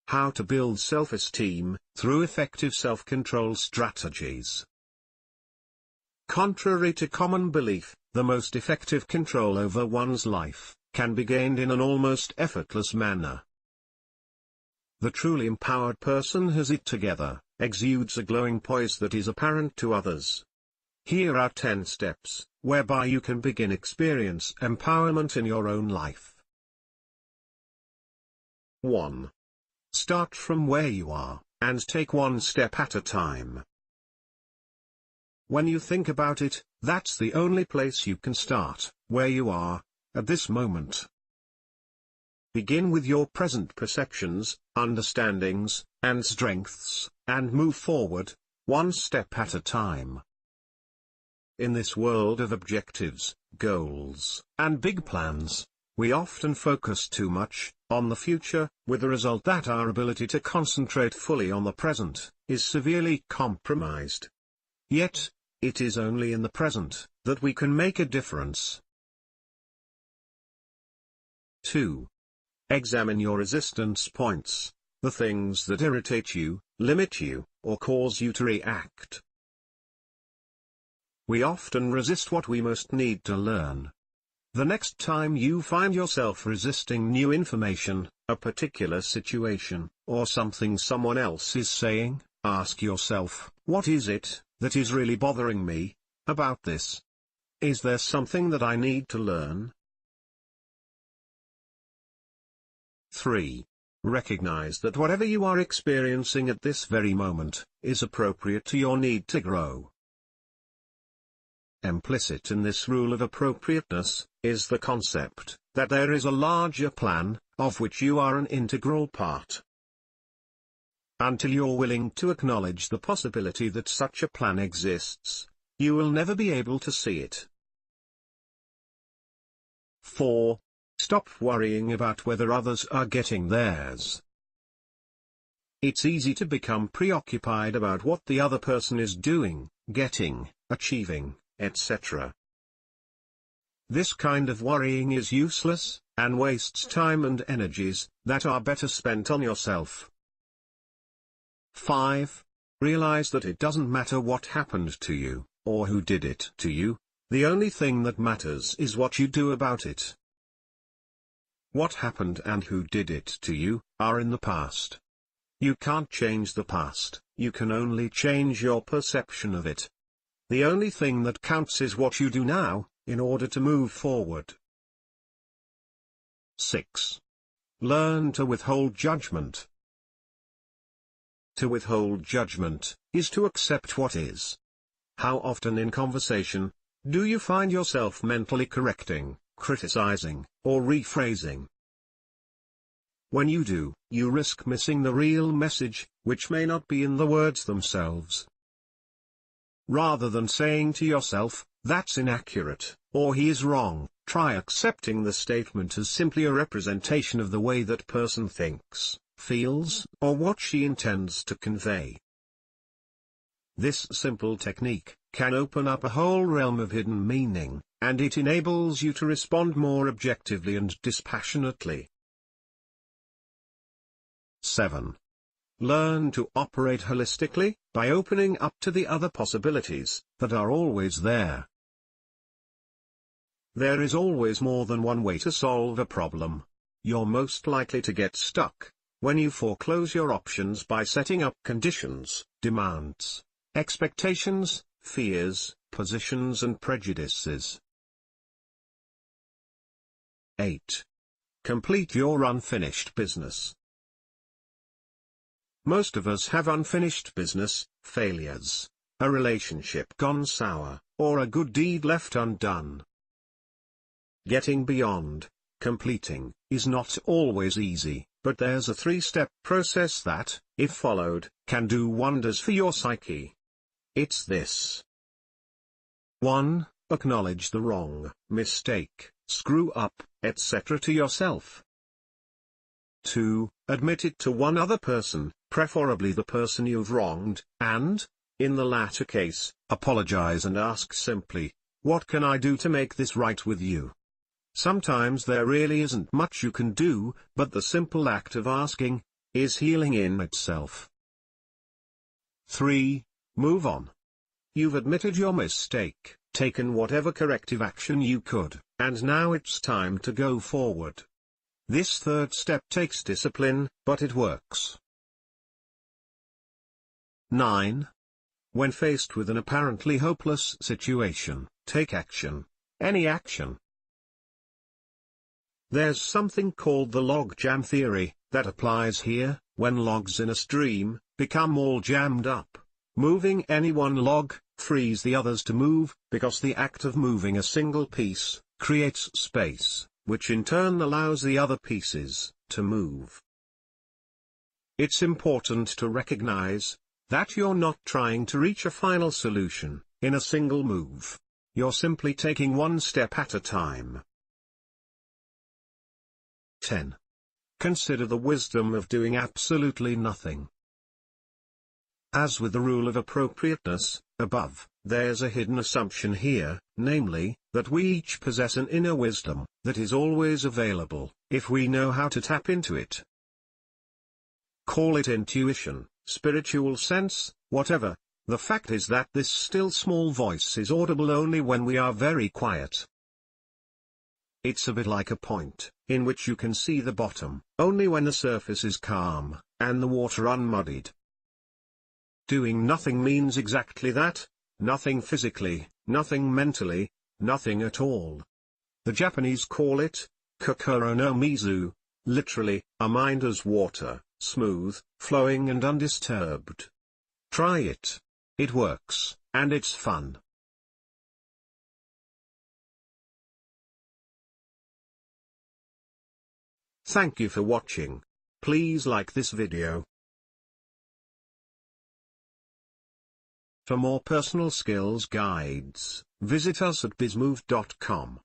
How to build self-esteem through effective self-control strategies. Contrary to common belief, the most effective control over one's life can be gained in an almost effortless manner. The truly empowered person has it together, exudes a glowing poise that is apparent to others. Here are 10 steps, whereby you can begin experience empowerment in your own life. 1. Start from where you are, and take one step at a time. When you think about it, that's the only place you can start, where you are, at this moment. Begin with your present perceptions, understandings, and strengths, and move forward, one step at a time. In this world of objectives, goals, and big plans, we often focus too much on the future, with the result that our ability to concentrate fully on the present is severely compromised. Yet, it is only in the present that we can make a difference. 2. Examine your resistance points, the things that irritate you, limit you, or cause you to react. We often resist what we most need to learn. The next time you find yourself resisting new information, a particular situation, or something someone else is saying, ask yourself, what is it that is really bothering me about this? Is there something that I need to learn? 3. Recognize that whatever you are experiencing at this very moment is appropriate to your need to grow. Implicit in this rule of appropriateness is the concept that there is a larger plan, of which you are an integral part. Until you're willing to acknowledge the possibility that such a plan exists, you will never be able to see it. 4. Stop worrying about whether others are getting theirs. It's easy to become preoccupied about what the other person is doing, getting, achieving, etc. This kind of worrying is useless, and wastes time and energies that are better spent on yourself. 5. Realize that it doesn't matter what happened to you, or who did it to you, the only thing that matters is what you do about it. What happened and who did it to you are in the past. You can't change the past, you can only change your perception of it. The only thing that counts is what you do now, in order to move forward. 6. Learn to withhold judgment. To withhold judgment is to accept what is. How often in conversation do you find yourself mentally correcting, criticizing, or rephrasing? When you do, you risk missing the real message, which may not be in the words themselves. Rather than saying to yourself, "That's inaccurate," or "He is wrong," try accepting the statement as simply a representation of the way that person thinks, feels, or what she intends to convey. This simple technique can open up a whole realm of hidden meaning, and it enables you to respond more objectively and dispassionately. 7. Learn to operate holistically, by opening up to the other possibilities that are always there. There is always more than one way to solve a problem. You're most likely to get stuck when you foreclose your options by setting up conditions, demands, expectations, fears, positions and prejudices. 8. Complete your unfinished business. Most of us have unfinished business, failures, a relationship gone sour, or a good deed left undone. Getting beyond, completing, is not always easy, but there's a 3-step process that, if followed, can do wonders for your psyche. It's this. 1. Acknowledge the wrong, mistake, screw up, etc. to yourself. 2. Admit it to one other person, preferably the person you've wronged, and, in the latter case, apologize and ask simply, what can I do to make this right with you? Sometimes there really isn't much you can do, but the simple act of asking is healing in itself. 3. Move on. You've admitted your mistake, taken whatever corrective action you could, and now it's time to go forward. This third step takes discipline, but it works. 9. When faced with an apparently hopeless situation, take action. Any action. There's something called the log jam theory that applies here. When logs in a stream become all jammed up, moving any one log frees the others to move, because the act of moving a single piece creates space, which in turn allows the other pieces to move. It's important to recognize that you're not trying to reach a final solution in a single move. You're simply taking one step at a time. 10. Consider the wisdom of doing absolutely nothing. As with the rule of appropriateness, above, there's a hidden assumption here, namely, that we each possess an inner wisdom that is always available, if we know how to tap into it. Call it intuition, spiritual sense, whatever, the fact is that this still small voice is audible only when we are very quiet. It's a bit like a point, in which you can see the bottom, only when the surface is calm, and the water unmuddied. Doing nothing means exactly that, nothing physically, nothing mentally, nothing at all. The Japanese call it, kokoro no mizu, literally, a mind as water, smooth, flowing and undisturbed. Try it. It works, and it's fun. Thank you for watching. Please like this video. For more personal skills guides, visit us at bizmove.com.